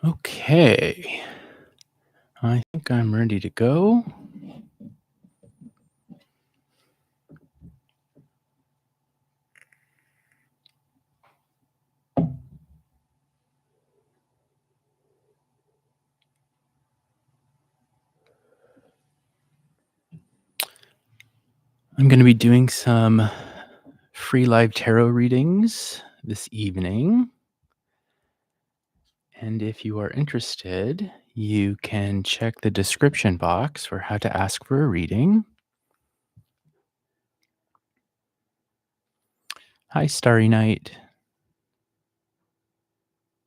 Okay, I think I'm ready to go. I'm going to be doing some free live tarot readings this evening. And if you are interested, you can check the description box for how to ask for a reading. Hi, Starry Night.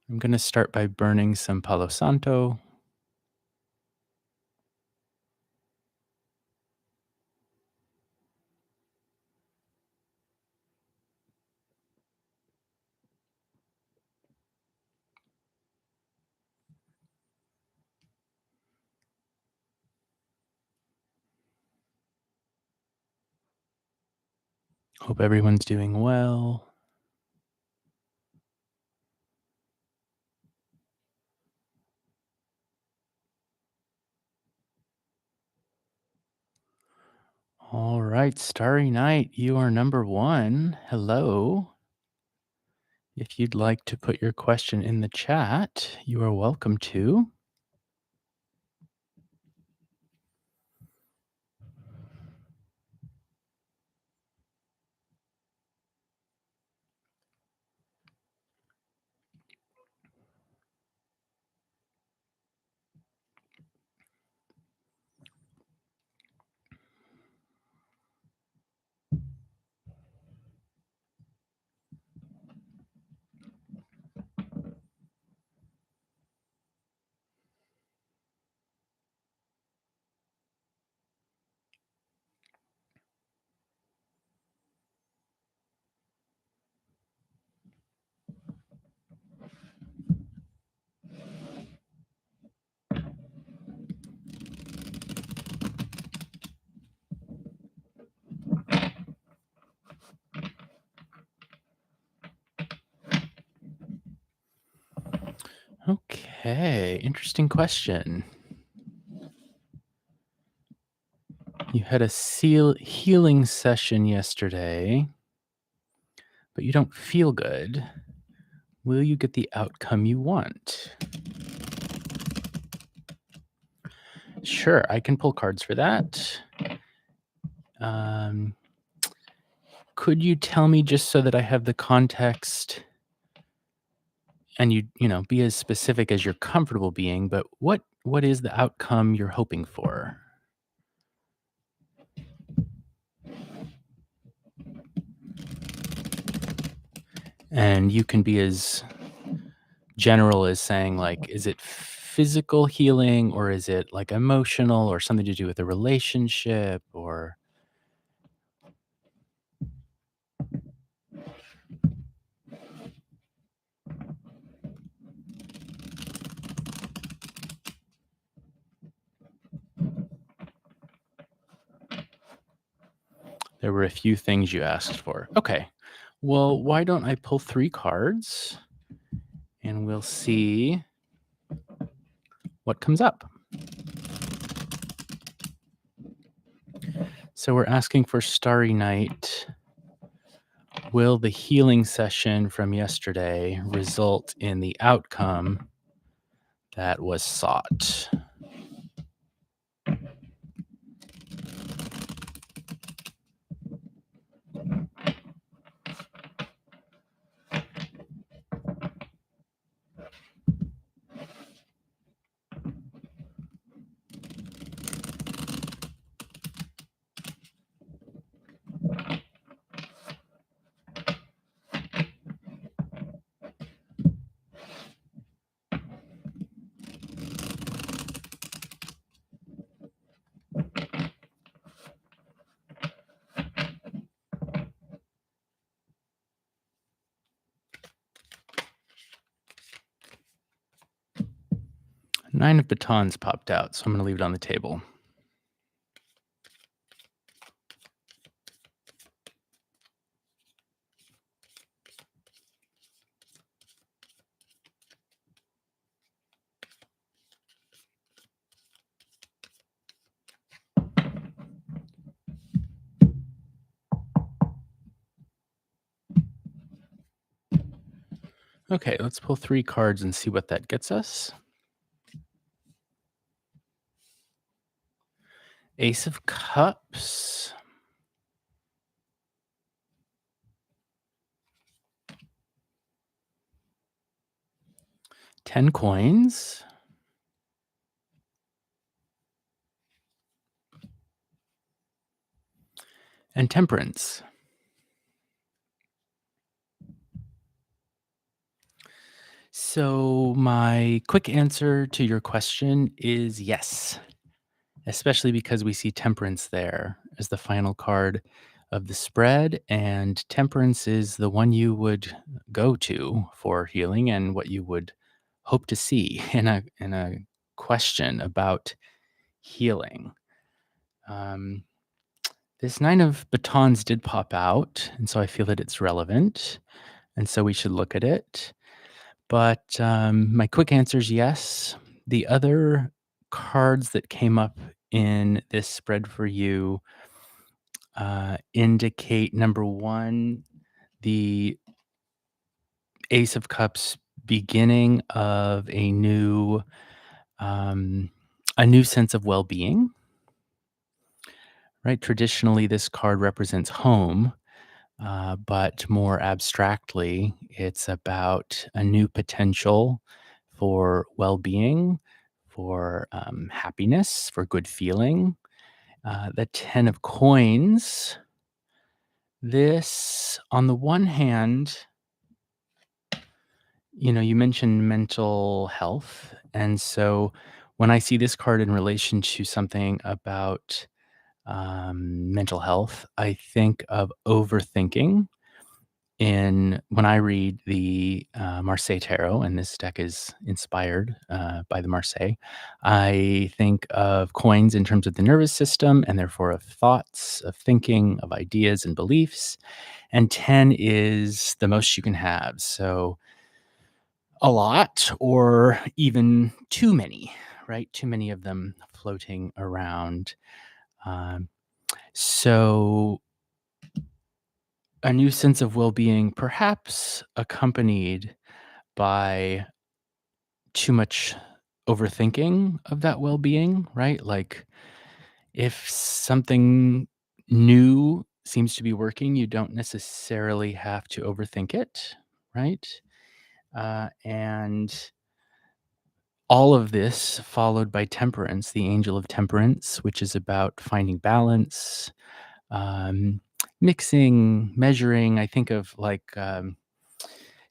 I'm going to start by burning some Palo Santo. Hope everyone's doing well. All right, Starry Night, you are number one. Hello. If you'd like to put your question in the chat, you are welcome to. Okay, interesting question. You had a healing session yesterday, but you don't feel good. Will you get the outcome you want? Sure, I can pull cards for that. Could you tell me, just so that I have the context, and be as specific as you're comfortable being, but what is the outcome you're hoping for? And you can be as general as saying, like, is it physical healing, or is it like emotional, or something to do with a relationship, or there were a few things you asked for. Okay. Well, why don't I pull 3 cards and we'll see what comes up. So we're asking for Starry Night. Will the healing session from yesterday result in the outcome that was sought? Nine of batons popped out, so I'm going to leave it on the table. Okay, let's pull 3 cards and see what that gets us. Ace of Cups. 10 coins. And Temperance. So, my quick answer to your question is yes, especially because we see Temperance there as the final card of the spread. And Temperance is the one you would go to for healing and what you would hope to see in a question about healing. Um, this Nine of Batons did pop out, and so I feel that it's relevant, and so we should look at it. But, my quick answer is yes. The other cards that came up in this spread for you, indicate, number 1, the Ace of Cups beginning of um, a new sense of well-being, right? Traditionally, this card represents home, but more abstractly, it's about a new potential for well being, for happiness, for good feeling. The 10 of coins. This, on the one hand, you mentioned mental health. And so when I see this card in relation to something about mental health, I think of overthinking in when I read the Marseille Tarot, and this deck is inspired by the Marseille, I think of coins in terms of the nervous system and therefore of thoughts, of thinking, of ideas and beliefs. And 10 is the most you can have. So a lot or even too many, right? Too many of them floating around. Um, so a new sense of well being, perhaps accompanied by too much overthinking of that well-being, right? Like if something new seems to be working, you don't necessarily have to overthink it, right? And all of this followed by temperance, the angel of temperance, which is about finding balance, um, mixing, measuring. I think of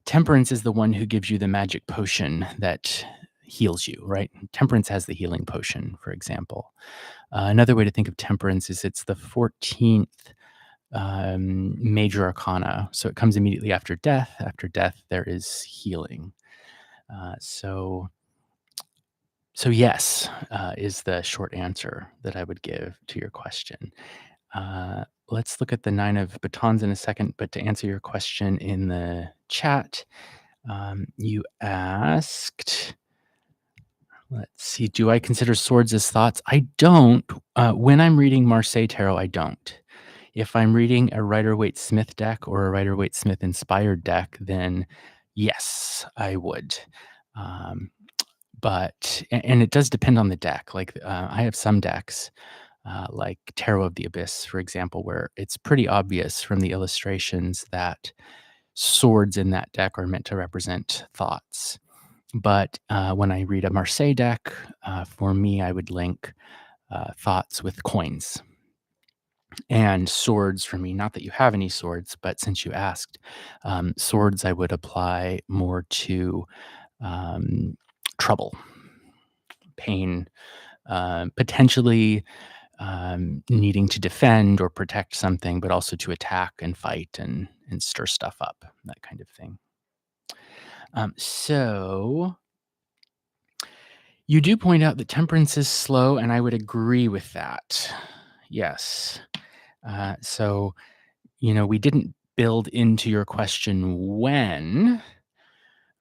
temperance is the one who gives you the magic potion that heals you, right? Temperance has the healing potion, for example. Another way to think of temperance is it's the 14th major arcana. So it comes immediately after death. After death, there is healing. Uh, so, so yes, is the short answer that I would give to your question. Let's look at the Nine of Batons in a second, but to answer your question in the chat, you asked, let's see, do I consider swords as thoughts? I don't. When I'm reading Marseille Tarot, I don't. If I'm reading a Rider Waite Smith deck or a Rider Waite Smith inspired deck, then yes, I would. Um, and it does depend on the deck. Like I have some decks, like Tarot of the Abyss, for example, where it's pretty obvious from the illustrations that swords in that deck are meant to represent thoughts. But when I read a Marseille deck, for me, I would link thoughts with coins and swords for me. Not that you have any swords, but since you asked, swords I would apply more to um, trouble, pain, potentially needing to defend or protect something, but also to attack and fight and stir stuff up, that kind of thing. So you do point out that temperance is slow, and I would agree with that. Yes. So, we didn't build into your question when,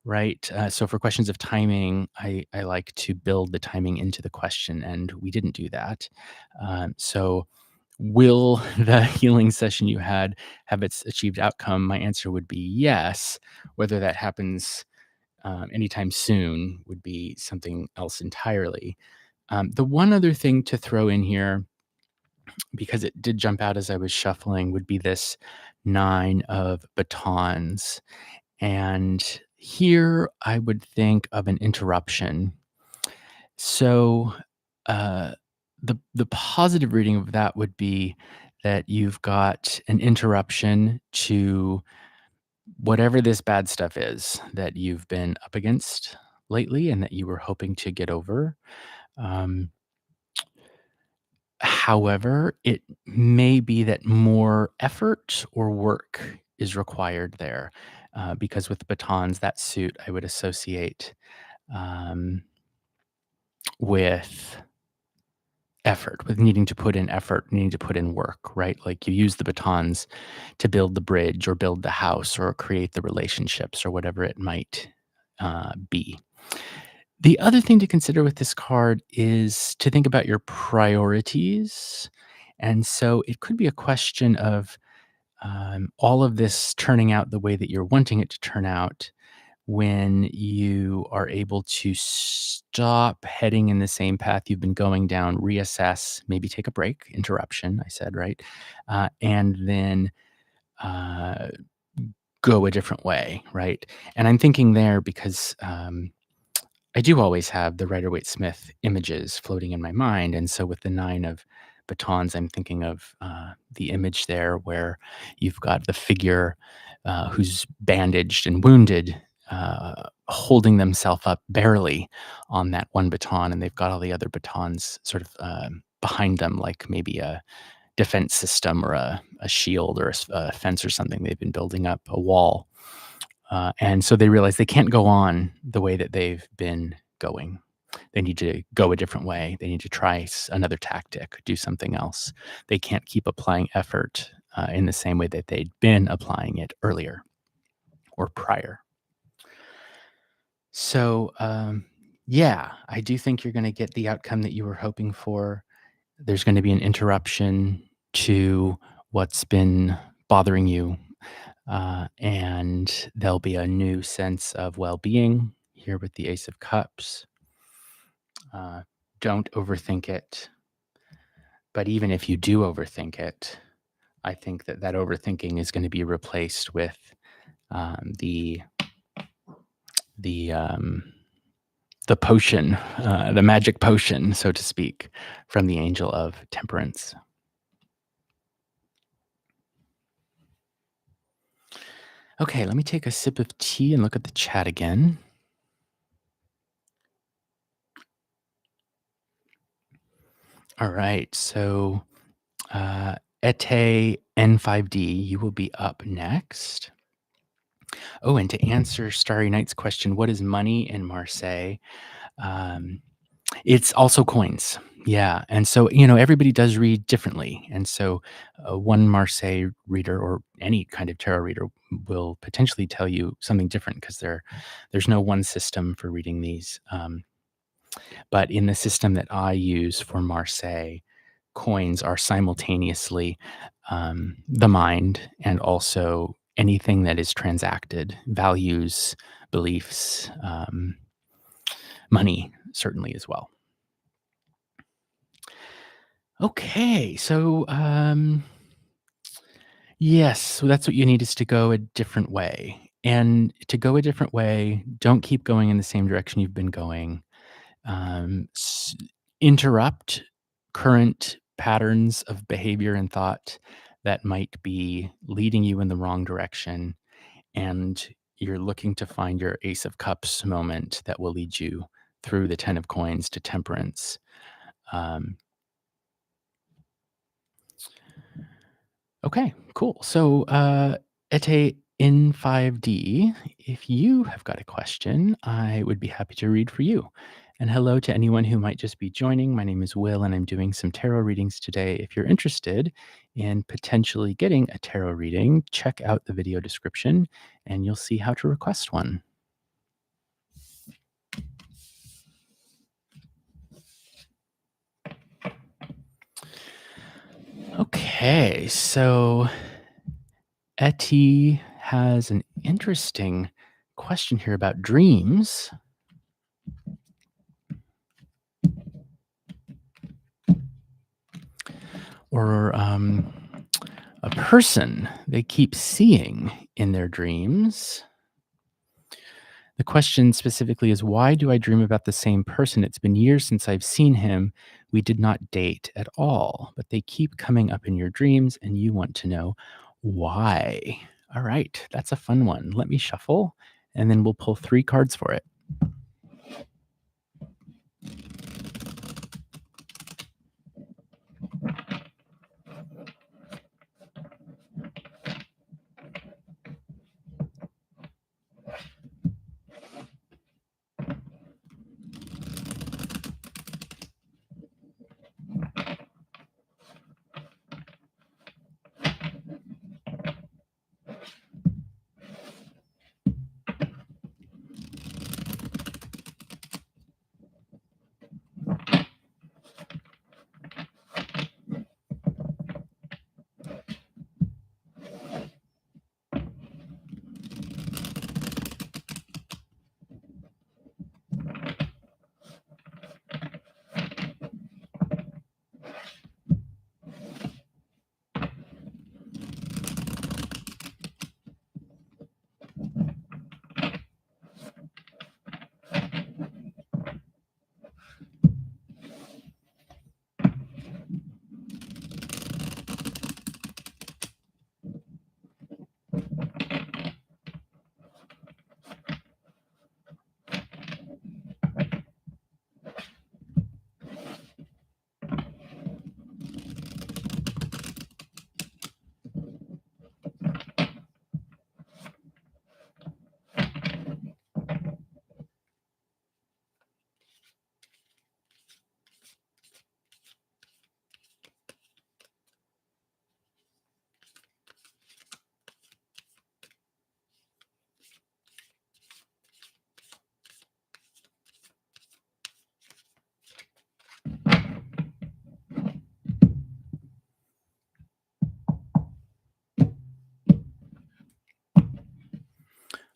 right? So for questions of timing, I like to build the timing into the question, and we didn't do that. So will the healing session you had have its achieved outcome? My answer would be yes. Whether that happens anytime soon would be something else entirely. The one other thing to throw in here, because it did jump out as I was shuffling, would be this nine of batons. And here I would think of an interruption. So uh, the positive reading of that would be that you've got an interruption to whatever this bad stuff is that you've been up against lately and that you were hoping to get over. Um, However, it may be that more effort or work is required there, because with batons, that suit I would associate um, with effort, with needing to put in effort, needing to put in work, right? Like you use the batons to build the bridge or build the house or create the relationships or whatever it might be. The other thing to consider with this card is to think about your priorities. And so it could be a question of all of this turning out the way that you're wanting it to turn out when you are able to stop heading in the same path you've been going down, reassess, maybe take a break, interruption, I said, right? And then uh, go a different way, right? And I'm thinking there because I do always have the Rider-Waite-Smith images floating in my mind, and so with the 9 of batons, I'm thinking of, the image there where you've got the figure, who's bandaged and wounded, holding themself up barely on that one baton, and they've got all the other batons sort of, behind them, like maybe a defense system or a shield or a fence or something they've been building up, a wall. And so they realize they can't go on the way that they've been going. They need to go a different way. They need to try another tactic, do something else. They can't keep applying effort in the same way that they'd been applying it earlier or prior. So, yeah, I do think you're going to get the outcome that you were hoping for. There's going to be an interruption to what's been bothering you. And there'll be a new sense of well being here with the Ace of Cups. Don't overthink it. But even if you do overthink it, I think that that overthinking is going to be replaced with the the um, the potion, the magic potion, so to speak, from the Angel of Temperance. Okay, let me take a sip of tea and look at the chat again. All right, so Ete N5D, you will be up next. Oh, and to answer Starry Night's question, what is money in Marseille? Um, it's also coins. Yeah. And so, everybody does read differently. And so, one Marseille reader or any kind of tarot reader will potentially tell you something different because there's no one system for reading these. But in the system that I use for Marseille, coins are simultaneously the mind and also anything that is transacted, values, beliefs, money, certainly as well. Okay, so yes, so that's what you need is to go a different way. And to go a different way, don't keep going in the same direction you've been going. um, s- Interrupt current patterns of behavior and thought that might be leading you in the wrong direction. And you're looking to find your Ace of Cups moment that will lead you through the Ten of Coins to temperance. Um, okay, cool. So, Ete in 5D, if you have got a question, I would be happy to read for you. And hello to anyone who might just be joining. My name is Will, and I'm doing some tarot readings today. If you're interested in potentially getting a tarot reading, check out the video description and you'll see how to request one. Okay, so Etty has an interesting question here about dreams or a person they keep seeing in their dreams. The question specifically is, why do I dream about the same person? It's been years since I've seen him. We did not date at all, but they keep coming up in your dreams and you want to know why. All right, that's a fun one. Let me shuffle and then we'll pull 3 cards for it.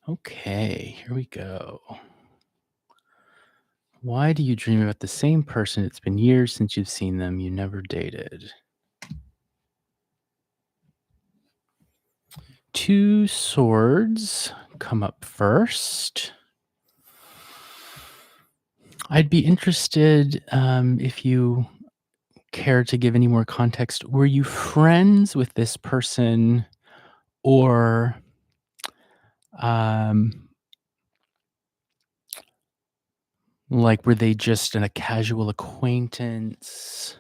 Okay, here we go. Why do you dream about the same person? It's been years since you've seen them. You never dated. 2 swords come up first. I'd be interested if you care to give any more context. Were you friends with this person or um, like were they just a casual acquaintance?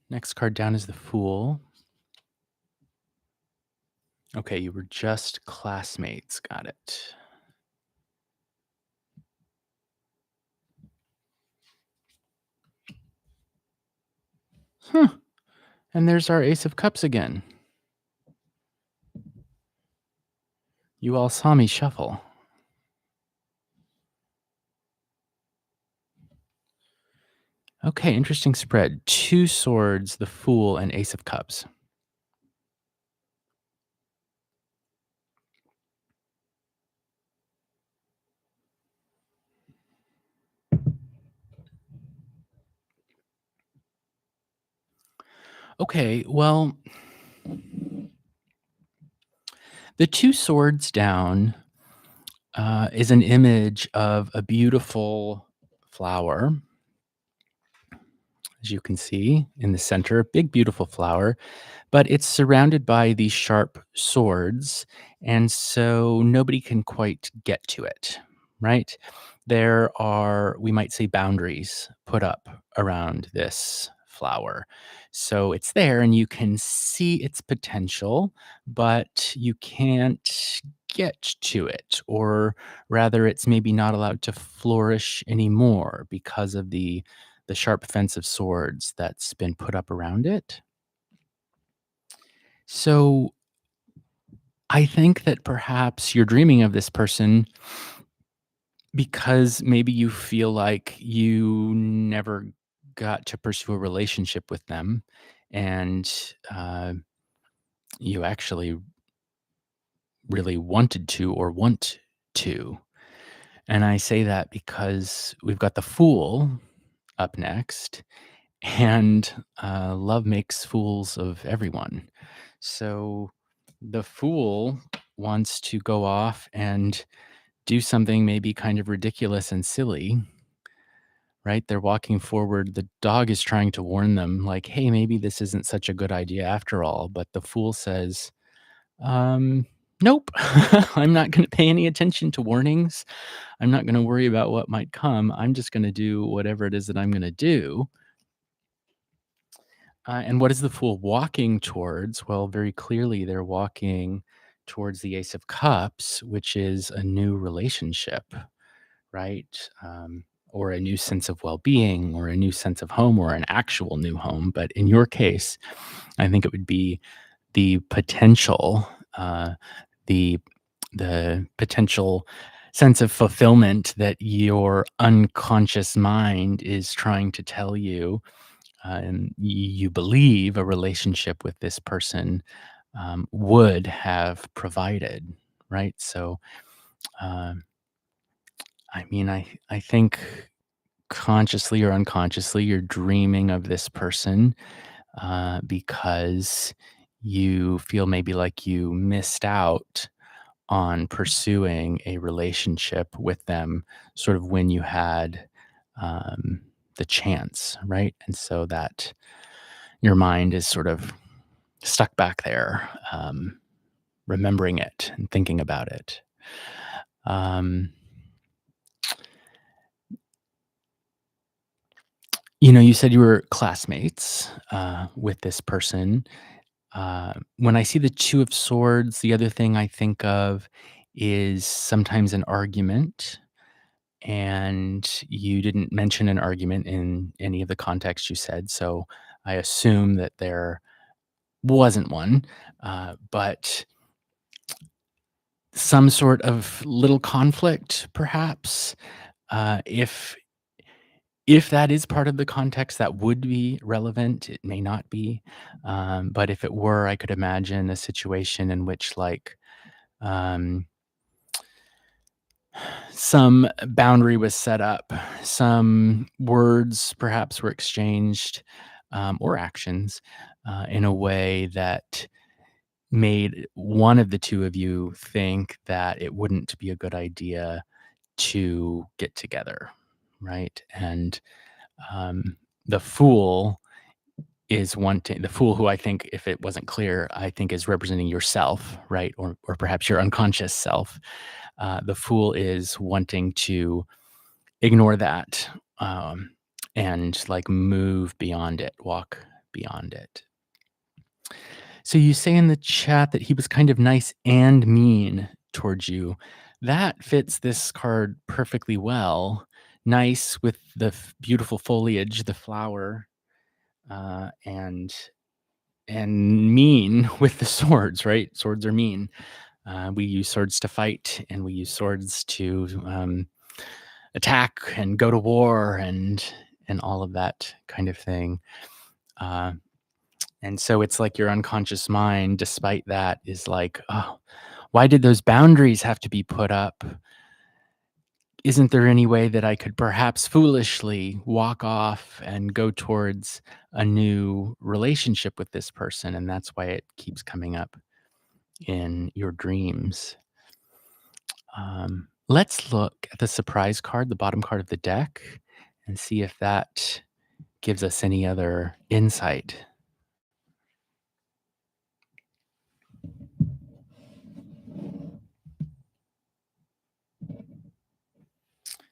Next card down is the Fool. Okay, you were just classmates. Got it. Huh. And there's our Ace of Cups again. You all saw me shuffle. Okay, interesting spread. 2 swords, the Fool, and Ace of Cups. Okay, well, the 2 swords down is an image of a beautiful flower, as you can see in the center, a big, beautiful flower, but it's surrounded by these sharp swords, and so nobody can quite get to it, right? There are, we might say, boundaries put up around this flower. So it's there and you can see its potential, but you can't get to it, or rather, it's maybe not allowed to flourish anymore because of the sharp fence of swords that's been put up around it. So I think that perhaps you're dreaming of this person because maybe you feel like you never got to pursue a relationship with them. And you actually really wanted to or want to. And I say that because we've got the Fool up next, and love makes fools of everyone. So the Fool wants to go off and do something maybe kind of ridiculous and silly, right? They're walking forward. The dog is trying to warn them, like, hey, maybe this isn't such a good idea after all. But the Fool says, um, nope, I'm not going to pay any attention to warnings. I'm not going to worry about what might come. I'm just going to do whatever it is that I'm going to do. And what is the Fool walking towards? Well, very clearly, they're walking towards the Ace of Cups, which is a new relationship, right? Or a new sense of well being, or a new sense of home, or an actual new home. But in your case, I think it would be the potential, the the potential sense of fulfillment that your unconscious mind is trying to tell you, and you believe a relationship with this person would have provided, right? So, um, I mean, I think consciously or unconsciously, you're dreaming of this person because you feel maybe like you missed out on pursuing a relationship with them, sort of when you had um, the chance, right? And so that your mind is sort of stuck back there, remembering it and thinking about it. Um, you said you were classmates with this person. When I see the Two of Swords, the other thing I think of is sometimes an argument. And you didn't mention an argument in any of the context you said. So I assume that there wasn't one. But some sort of little conflict, perhaps. If that is part of the context, that would be relevant. It may not be, but if it were, I could imagine a situation in which, like, um, some boundary was set up, some words perhaps were exchanged, or actions, in a way that made one of the two of you think that it wouldn't be a good idea to get together, right? And um, the fool the fool who I think, if it wasn't clear, I think is representing yourself, right? Or perhaps your unconscious self. The fool is wanting to ignore that, and like move beyond it, walk beyond it. So you say in the chat that he was kind of nice and mean towards you. That fits this card perfectly well. Nice with the beautiful foliage, the flower, and mean with the swords, right? Swords are mean. We use swords to fight, and we use swords to attack and go to war, and all of that kind of thing. Uh, and so it's like your unconscious mind, despite that, is like, oh, why did those boundaries have to be put up? Isn't there any way that I could perhaps foolishly walk off and go towards a new relationship with this person? And that's why it keeps coming up in your dreams. Let's look at the surprise card, the bottom card of the deck, and see if that gives us any other insight.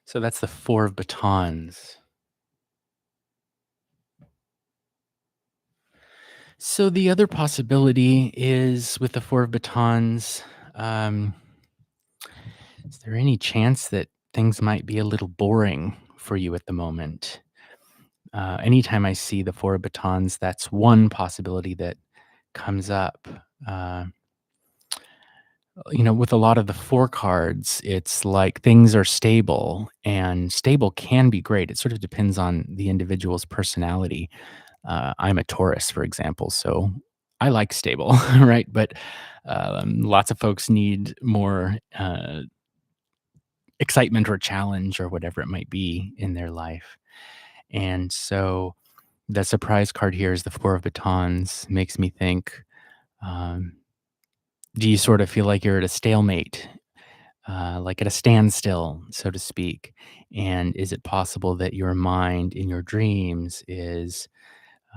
So that's the Four of Batons. So the other possibility is with the Four of Batons, um, is there any chance that things might be a little boring for you at the moment? Anytime I see the Four of Batons, that's one possibility that comes up. Uh, with a lot of the four cards, it's like things are stable, and stable can be great. It sort of depends on the individual's personality. I'm a Taurus, for example, so I like stable, right? But lots of folks need more excitement or challenge or whatever it might be in their life. And so the surprise card here is the Four of Batons. Makes me think, um, do you sort of feel like you're at a stalemate, like at a standstill, so to speak? And is it possible that your mind in your dreams is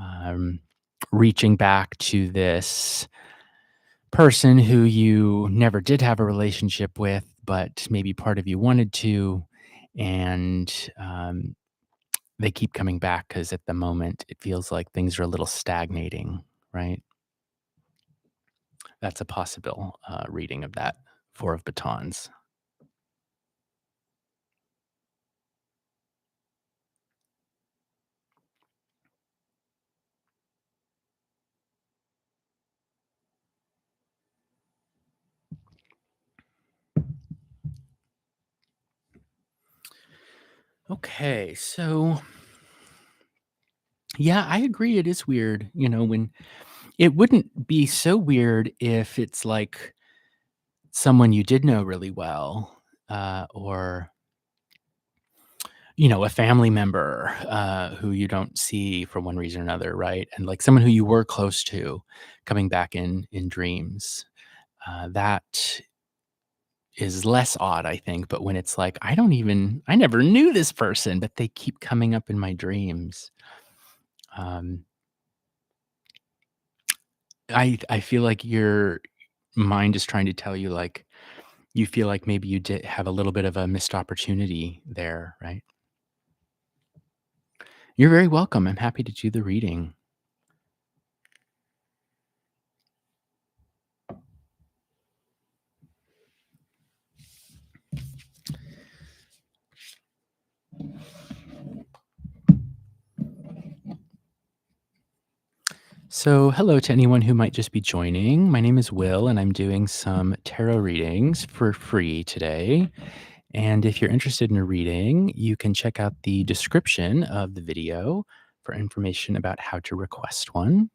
um, reaching back to this person who you never did have a relationship with, but maybe part of you wanted to, and they keep coming back because at the moment it feels like things are a little stagnating, right? That's a possible reading of that Four of Batons. Okay, so yeah, I agree. It is weird, when it wouldn't be so weird if it's like someone you did know really well, or a family member, who you don't see for one reason or another, right? And like someone who you were close to coming back in dreams. That is less odd, I think. But when it's like, I never knew this person, but they keep coming up in my dreams. Um, I feel like your mind is trying to tell you, like, you feel like maybe you did have a little bit of a missed opportunity there, right? You're very welcome. I'm happy to do the reading. So, hello to anyone who might just be joining. My name is Will, and I'm doing some tarot readings for free today. And if you're interested in a reading, you can check out the description of the video for information about how to request one.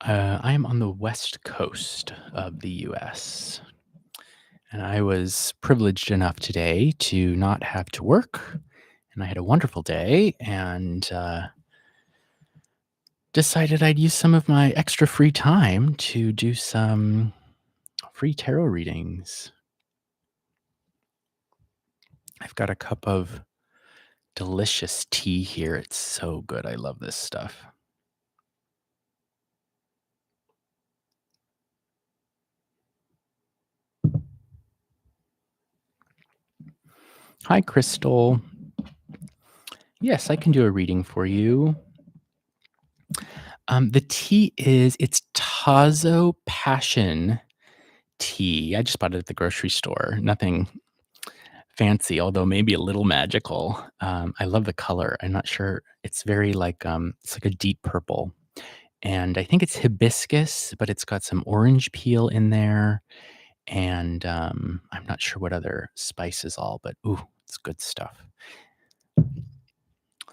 I am on the West Coast of the US, and I was privileged enough today to not have to work. And I had a wonderful day and decided I'd use some of my extra free time to do some free tarot readings. I've got a cup of delicious tea here. It's so good. I love this stuff. Hi, Crystal. Yes, I can do a reading for you. The tea it's Tazo Passion tea. I just bought it at the grocery store. Nothing fancy, although maybe a little magical. I love the color. I'm not sure. It's very like it's like a deep purple. And I think it's hibiscus, but it's got some orange peel in there. And I'm not sure what other spices all, but ooh, it's good stuff.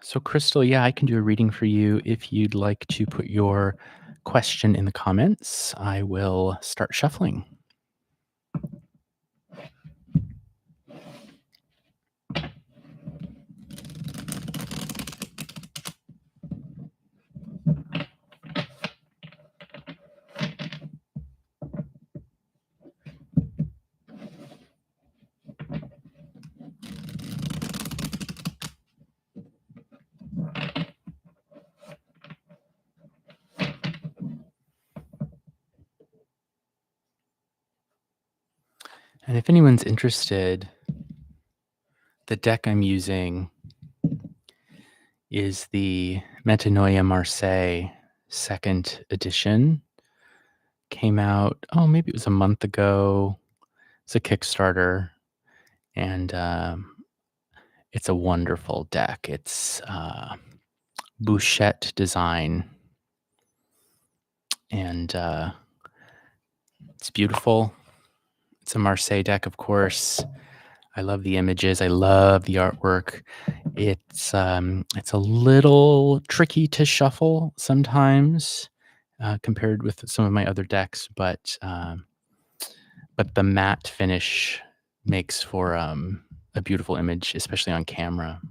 So, Crystal, yeah, I can do a reading for you. If you'd like to put your question in the comments, I will start shuffling. And if anyone's interested, the deck I'm using is the Metanoia Marseille second edition. Came out, oh, maybe it was a month ago. It's a Kickstarter, and it's a wonderful deck. It's Bouchette design. and it's beautiful. It's a Marseille deck, of course. I love the images. I love the artwork. It's a little tricky to shuffle sometimes compared with some of my other decks, but the matte finish makes for a beautiful image, especially on camera.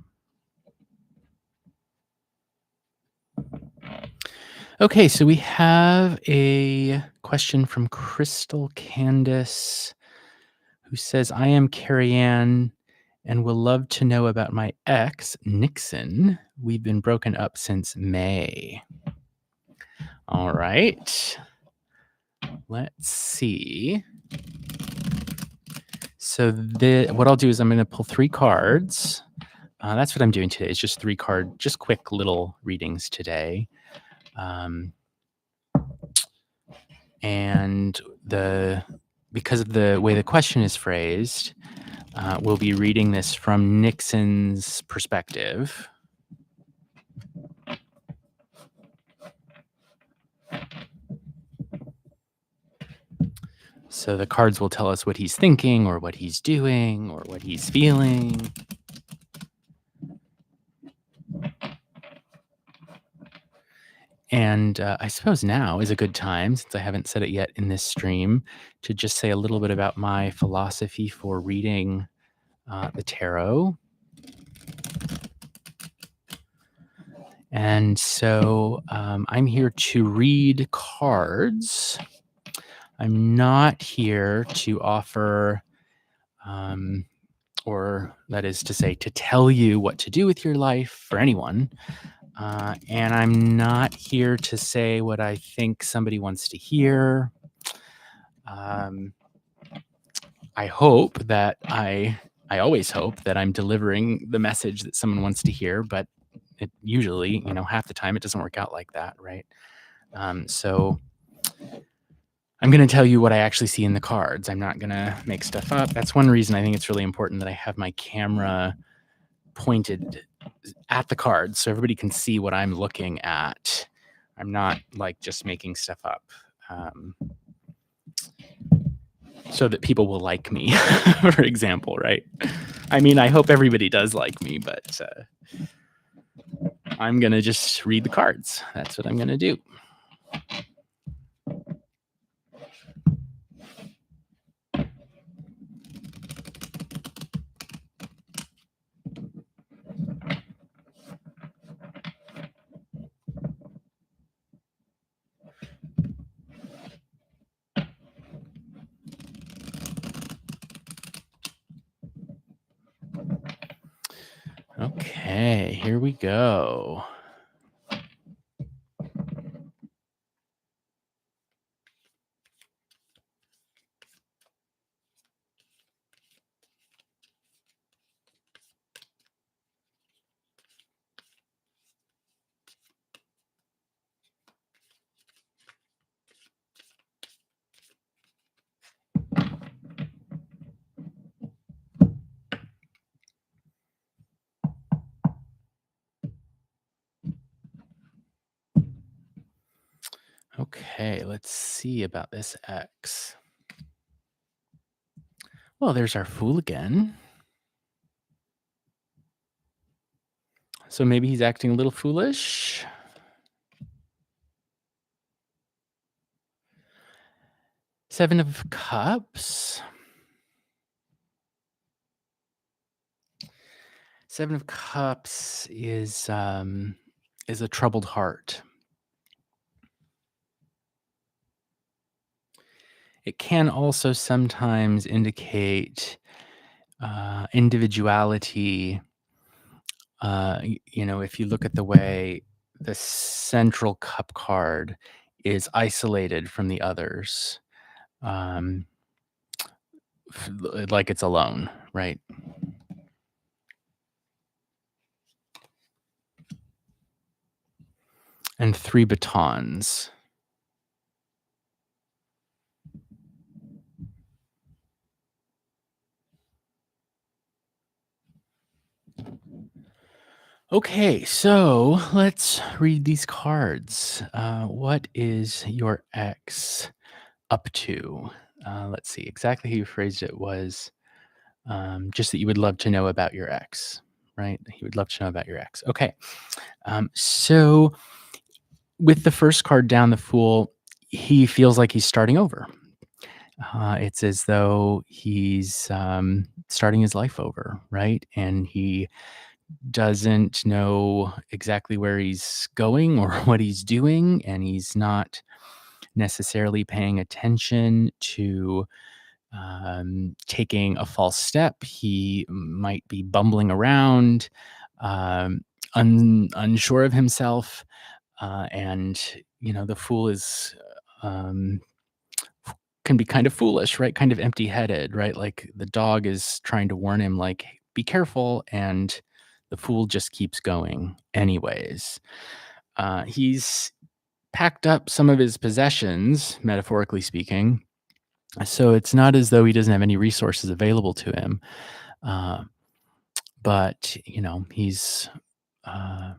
Okay, so we have a question from Crystal Candace, who says, I am Carrie Ann and will love to know about my ex, Nixon. We've been broken up since May. All right. Let's see. So what I'll do is I'm going to pull 3 cards. That's what I'm doing today. It's just 3 just quick little readings today. And because of the way the question is phrased, we'll be reading this from Nixon's perspective. So the cards will tell us what he's thinking or what he's doing or what he's feeling. And I suppose now is a good time, since I haven't said it yet in this stream, to just say a little bit about my philosophy for reading the tarot. And so I'm here to read cards. I'm not here to offer, or that is to say, to tell you what to do with your life for anyone. And I'm not here to say what I think somebody wants to hear. I hope that I always hope that I'm delivering the message that someone wants to hear, but it usually, half the time it doesn't work out like that, right? So I'm going to tell you what I actually see in the cards. I'm not going to make stuff up. That's one reason I think it's really important that I have my camera pointed at the cards so everybody can see what I'm looking at. I'm not like just making stuff up. So that people will like me, for example, right? I mean, I hope everybody does like me, but I'm going to just read the cards. That's what I'm going to do. Okay, here we go. Okay, let's see about this X. Well, there's our Fool again. So maybe he's acting a little foolish. Seven of Cups. Seven of Cups is a troubled heart. It can also sometimes indicate individuality. If you look at the way the central cup card is isolated from the others, like it's alone, right? And 3 batons. Okay, so let's read these cards. What is your ex up to? Let's see. Exactly how you phrased it was just that you would love to know about your ex, right? He would love to know about your ex. Okay. So with the first card down, the Fool, he feels like he's starting over. It's as though he's starting his life over, right? And he doesn't know exactly where he's going or what he's doing, and he's not necessarily paying attention to taking a false step. He might be bumbling around, um, unsure of himself, and the Fool is. Um, can be kind of foolish, right? Kind of empty-headed, right? Like the dog is trying to warn him, like, be careful, and the Fool just keeps going anyways. He's packed up some of his possessions, metaphorically speaking. So it's not as though he doesn't have any resources available to him. Uh, but uh,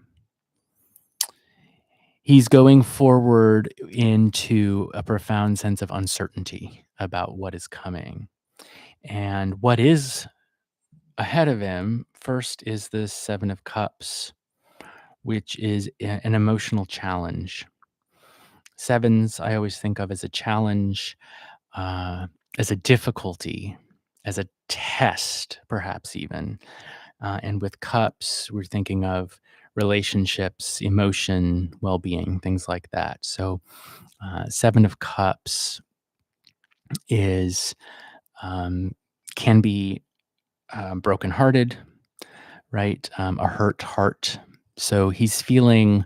he's going forward into a profound sense of uncertainty about what is coming. And what is ahead of him first is the Seven of Cups, which is an emotional challenge. Sevens, I always think of as a challenge, uh, as a difficulty, as a test, perhaps even. And with cups, we're thinking of relationships, emotion, well being, things like that. So, Seven of Cups is um, can be brokenhearted, right? A hurt heart. So he's feeling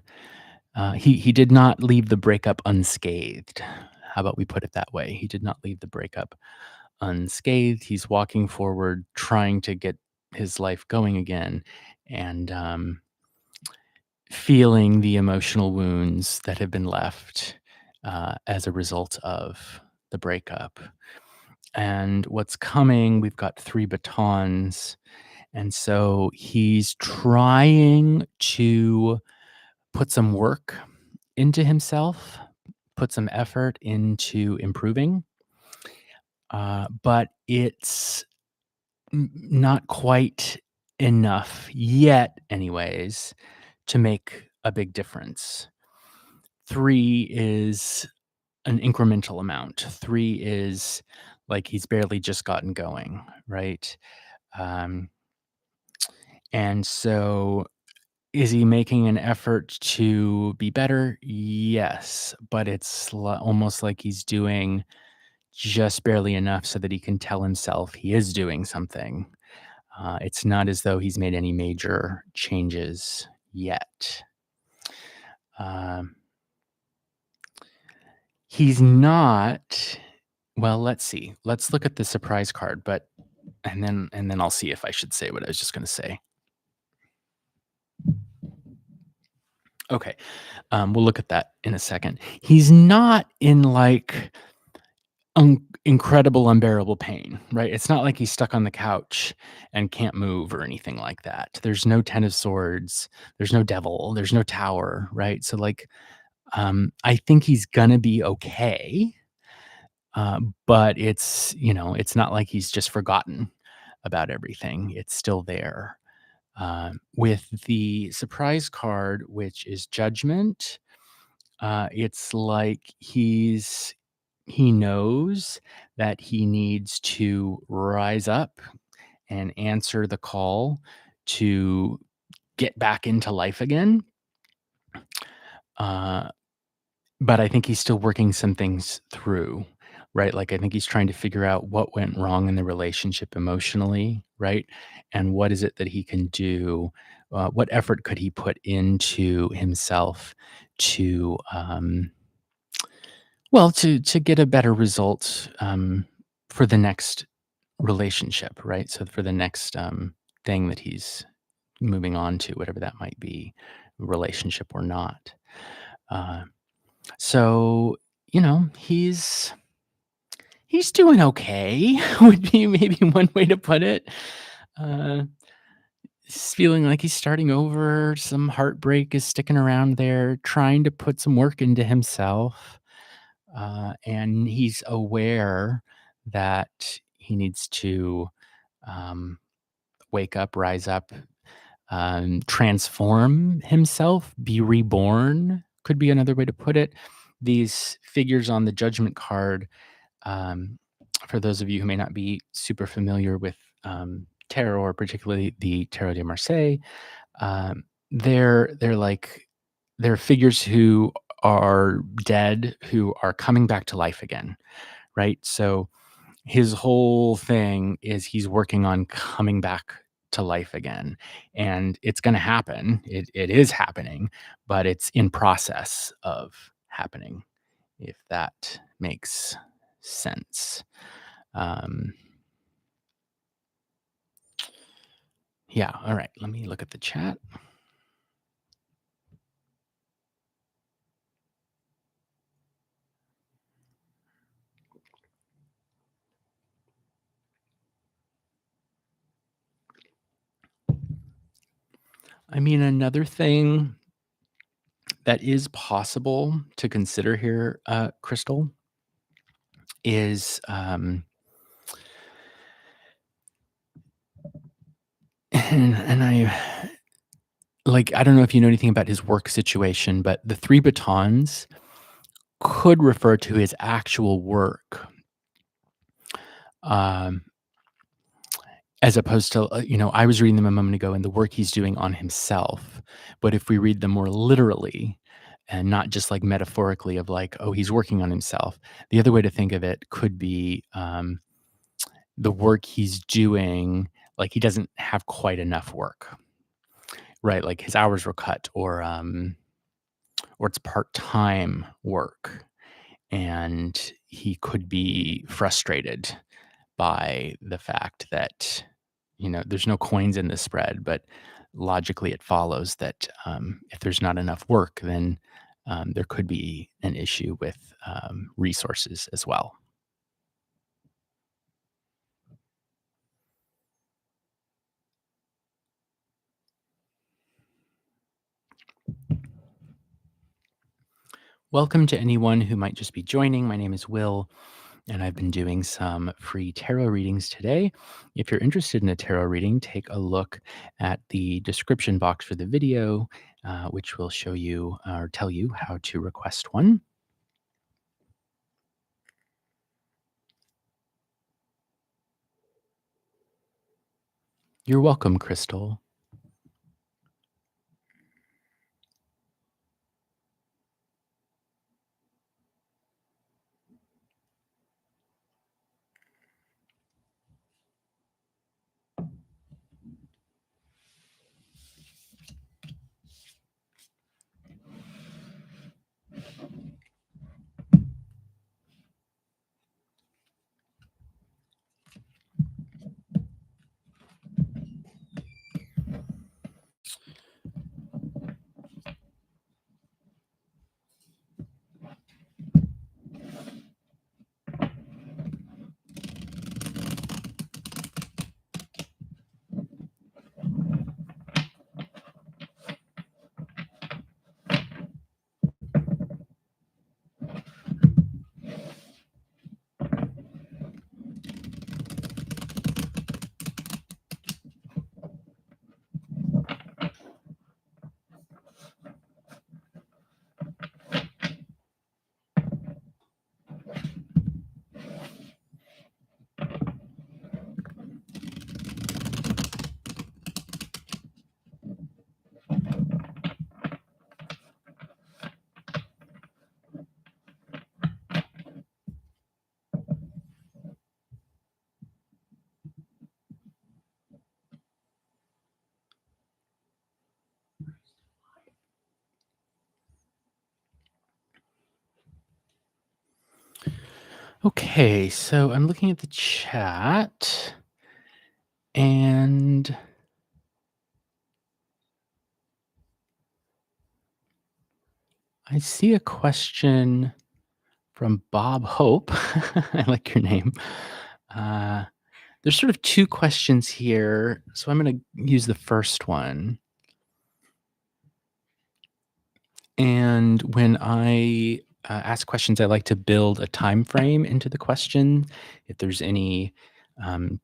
he did not leave the breakup unscathed. How about we put it that way? He did not leave the breakup unscathed. He's walking forward, trying to get his life going again, and feeling the emotional wounds that have been left as a result of the breakup. And what's coming? We've got three batons. And so he's trying to put some work into himself, put some effort into improving, but it's not quite enough yet, anyways, to make a big difference. Three is an incremental amount. Three is like he's barely just gotten going, right? Um, and so is he making an effort to be better? Yes, but it's almost like he's doing just barely enough so that he can tell himself he is doing something. It's not as though he's made any major changes yet. Um, he's not. Well, let's see. Let's look at the surprise card, but and then I'll see if I should say what I was just going to say. Okay, we'll look at that in a second. He's not in like incredible, unbearable pain, right? It's not like he's stuck on the couch and can't move or anything like that. There's no Ten of Swords, there's no devil, there's no tower, right? So, like, I think he's gonna be okay, but it's not like he's just forgotten about everything. It's still there. With the surprise card, which is Judgment, it's like he knows that he needs to rise up and answer the call to get back into life again. Uh, but I think he's still working some things through, right? Like, I think he's trying to figure out what went wrong in the relationship emotionally, right? And what is it that he can do? What effort could he put into himself to, well, to get a better result for the next relationship, right? So for the next thing that he's moving on to, whatever that might be, relationship or not. Uh, so he's doing okay. Would be maybe one way to put it. Uh, He's feeling like he's starting over, some heartbreak is sticking around there, trying to put some work into himself, and he's aware that he needs to, um, wake up, rise up, transform himself, be reborn, could be another way to put it. These figures on the judgment card, um, for those of you who may not be super familiar with tarot, or particularly the Tarot de Marseille, um, they're like they're figures who are dead, who are coming back to life again, right? So his whole thing is he's working on coming back to life again, and it's gonna happen. It is happening, but it's in process of happening, if that makes sense. Um, yeah, alright, let me look at the chat. I mean, another thing that is possible to consider here, Crystal, is, and I like, I don't know if you know anything about his work situation, but the 3 batons could refer to his actual work, um, as opposed to, I was reading them a moment ago and the work he's doing on himself. But if we read them more literally and not just like metaphorically of like, oh, he's working on himself, the other way to think of it could be the work he's doing, like he doesn't have quite enough work, right? Like his hours were cut, or it's part time work. And he could be frustrated by the fact that, there's no coins in the spread, but logically it follows that if there's not enough work, then there could be an issue with resources as well. Welcome to anyone who might just be joining. My name is Will, and I've been doing some free tarot readings today. If you're interested in a tarot reading, take a look at the description box for the video, which will show you or tell you how to request one. You're welcome, Crystal. Okay, so I'm looking at the chat and I see a question from Bob Hope. I like your name. Uh, There's sort of two questions here, so I'm going to use the first one. And when I ask questions, I like to build a time frame into the question if there's any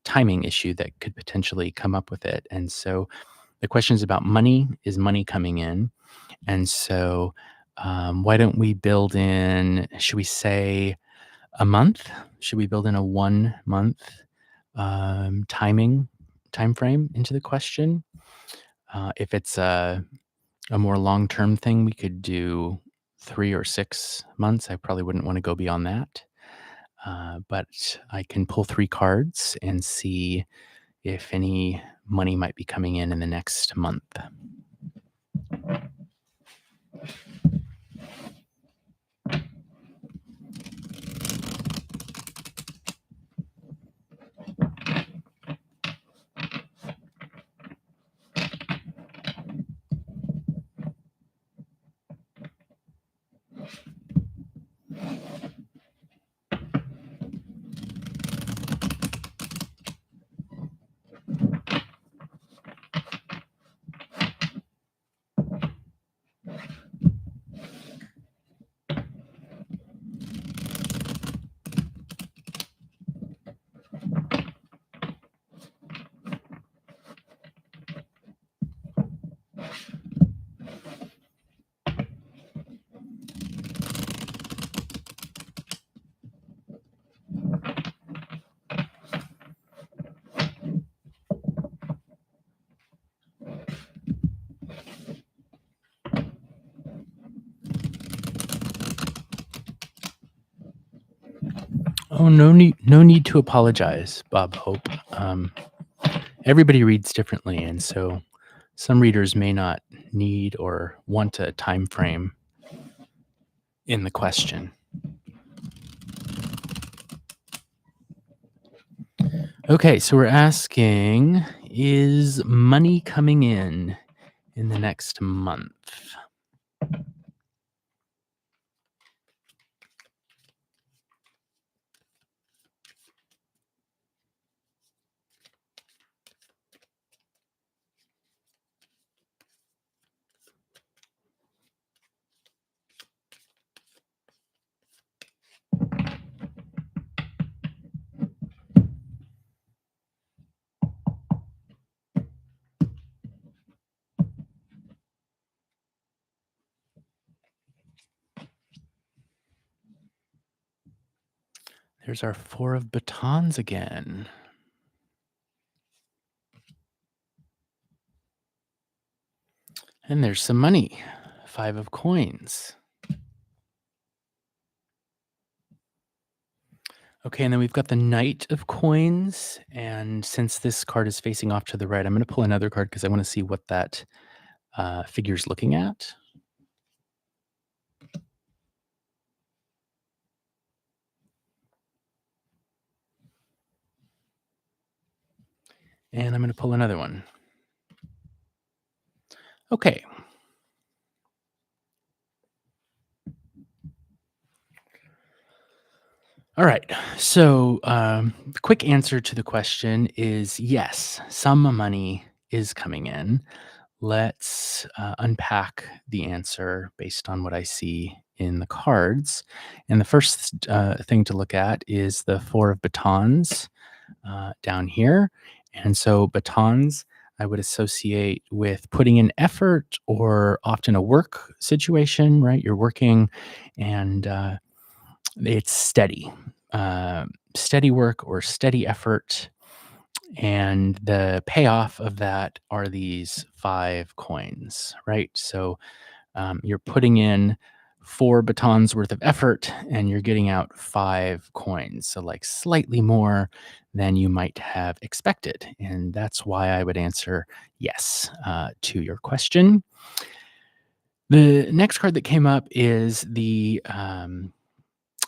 timing issue that could potentially come up with it. And so the question is about money. Is money coming in? And so why don't we build in, should we say a month? Should we build in a 1 month time frame into the question? If it's a more long-term thing, we could do 3 or 6 months. I probably wouldn't wanna go beyond that. But I can pull 3 cards and see if any money might be coming in the next month. Oh, no need to apologize, Bob Hope. Everybody reads differently, and so some readers may not need or want a time frame in the question. Okay, so we're asking, is money coming in the next month? There's our 4 of batons again. And there's some money, 5 of coins. Okay, and then we've got the knight of coins, and since this card is facing off to the right, I'm gonna pull another card because I wanna see what that, figure's looking at. And I'm gonna pull another one. Okay. All right. So, the quick answer to the question is yes, some money is coming in. Let's unpack the answer based on what I see in the cards. And the first thing to look at is the 4 of batons down here. And so, batons I would associate with putting in effort or often a work situation, right? You're working and it's steady. Steady work or steady effort, and the payoff of that are these 5 coins, right? So, you're putting in 4 batons worth of effort, and you're getting out 5 coins, so, like, slightly more than you might have expected, and that's why I would answer yes, to your question. The next card that came up is the,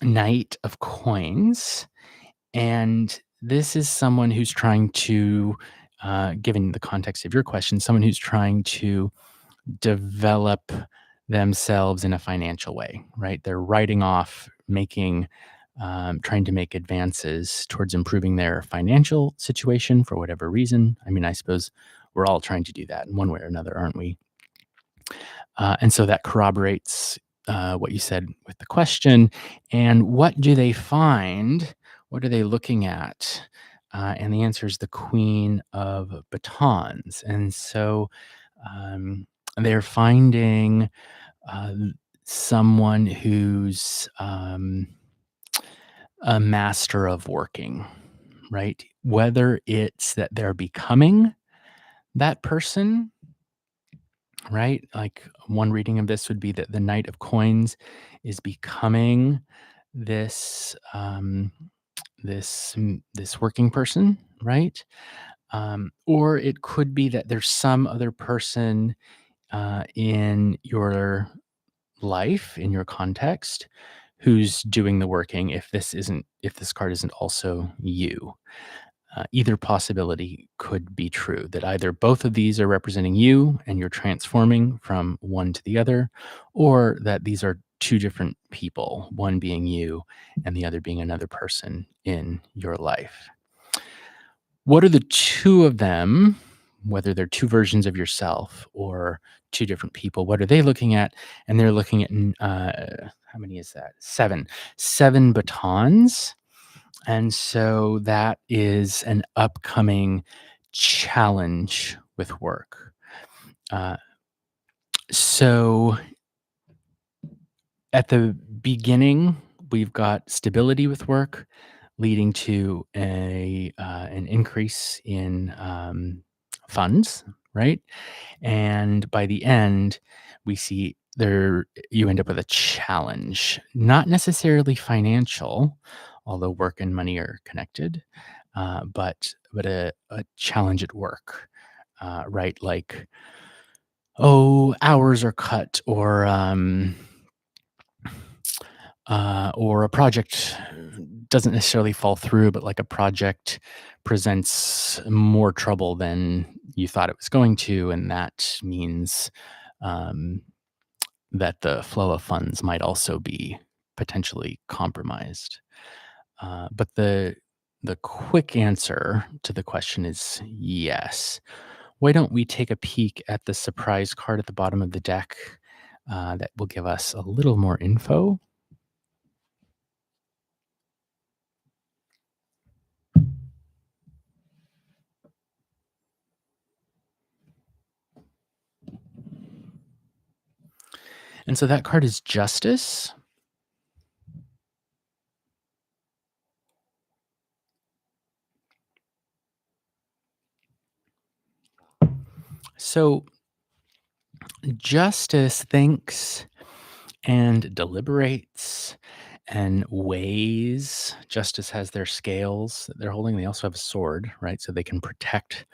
Knight of Coins. And this is someone who's trying to, given the context of your question, someone who's trying to develop themselves in a financial way, right? They're writing off making trying to make advances towards improving their financial situation for whatever reason. I mean, I suppose we're all trying to do that in one way or another, aren't we? And so that corroborates what you said with the question. And what do they find? What are they looking at? And the answer is the Queen of Batons. And so um, they're finding uh, someone who's a master of working, right? Whether it's that they're becoming that person, right? Like one reading of this would be that the Knight of Coins is becoming this this working person, right? Or it could be that there's some other person in your life, in your context, who's doing the working. If this card isn't also you, either possibility could be true, that either both of these are representing you and you're transforming from one to the other, or that these are two different people, one being you and the other being another person in your life. What are the two of them, whether they're two versions of yourself or two different people, what are they looking at? And they're looking at, how many is that? Seven batons. And so that is an upcoming challenge with work. Uh, so at the beginning, we've got stability with work, leading to an increase in funds, right? And by the end, we see there you end up with a challenge, not necessarily financial, although work and money are connected, but a challenge at work, right? Like, oh, hours are cut, or a project doesn't necessarily fall through, but like a project presents more trouble than you thought it was going to, and that means um, that the flow of funds might also be potentially compromised. But the quick answer to the question is yes. Why don't we take a peek at the surprise card at the bottom of the deck that will give us a little more info? And so that card is Justice. So Justice thinks and deliberates and weighs. Justice has their scales that they're holding. They also have a sword, right? So they can protect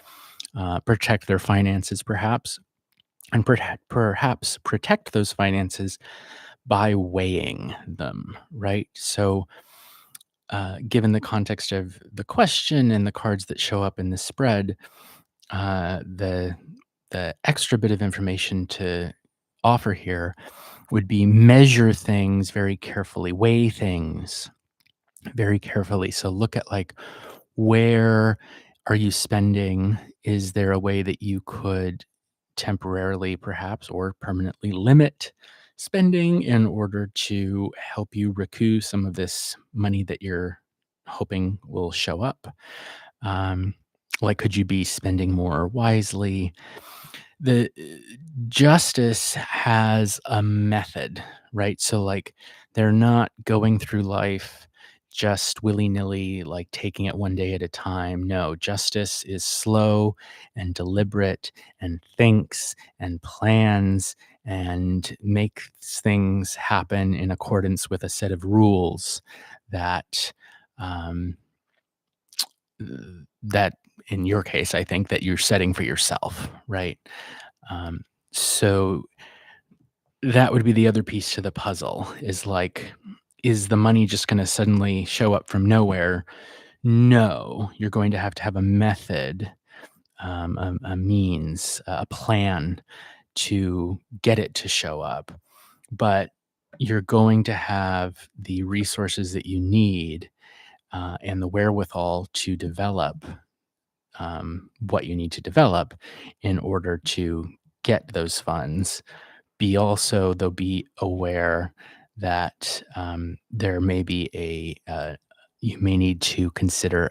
their finances, perhaps, and perhaps protect those finances by weighing them, right? So, given the context of the question and the cards that show up in the spread, the extra bit of information to offer here would be measure things very carefully, weigh things very carefully. So look at like where are you spending? Is there a way that you could temporarily perhaps or permanently limit spending in order to help you recoup some of this money that you're hoping will show up? Um, like, could you be spending more wisely? The justice has a method, right? So, like, they're not going through life just willy-nilly, like, taking it one day at a time. No, justice is slow and deliberate and thinks and plans and makes things happen in accordance with a set of rules that, um, that in your case, I think that you're setting for yourself, right? Um, so that would be the other piece to the puzzle is like, is the money just going to suddenly show up from nowhere? No, you're going to have a method, a means, a plan to get it to show up. But you're going to have the resources that you need and the wherewithal to develop what you need to develop in order to get those funds. Be also, though, be aware that there may be you may need to consider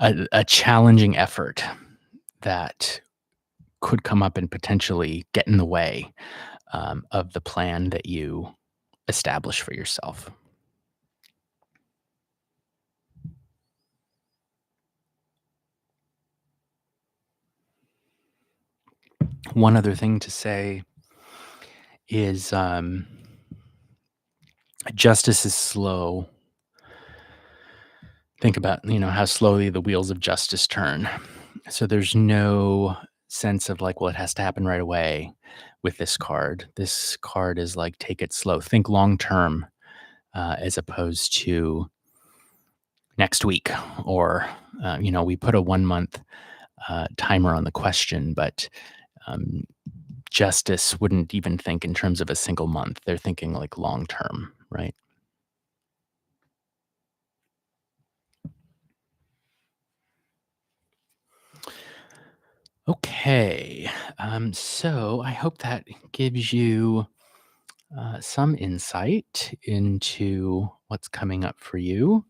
a challenging effort that could come up and potentially get in the way of the plan that you establish for yourself. One other thing to say is justice is slow. Think about, how slowly the wheels of justice turn. So there's no sense of like, well, it has to happen right away with this card. This card is like, take it slow. Think long term as opposed to next week or, we put a 1 month timer on the question, but um, justice wouldn't even think in terms of a single month. They're thinking like long term, right? Okay. So I hope that gives you some insight into what's coming up for you.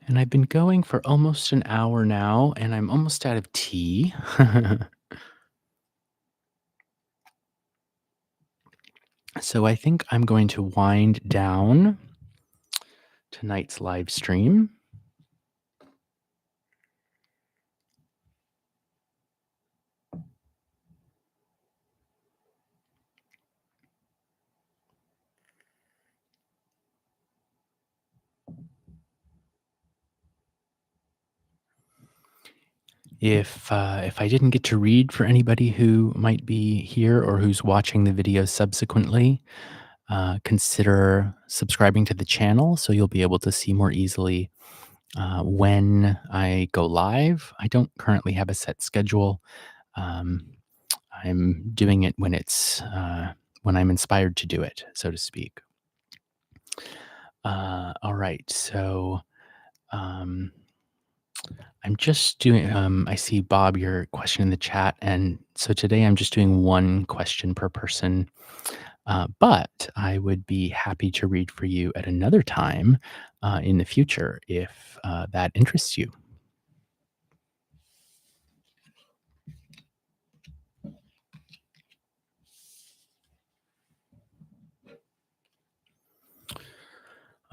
And I've been going for almost an hour now, and I'm almost out of tea. So I think I'm going to wind down tonight's live stream. If I didn't get to read for anybody who might be here or who's watching the video subsequently, consider subscribing to the channel so you'll be able to see more easily when I go live. I don't currently have a set schedule. Um, I'm doing it when I'm inspired to do it, so to speak. All right, so um, I'm just doing. I see Bob your question in the chat, and so today I'm just doing one question per person. But I would be happy to read for you at another time in the future if that interests you.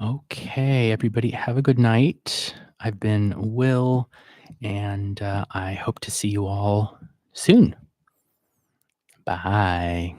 Okay, everybody, have a good night. I've been Will, and I hope to see you all soon. Bye.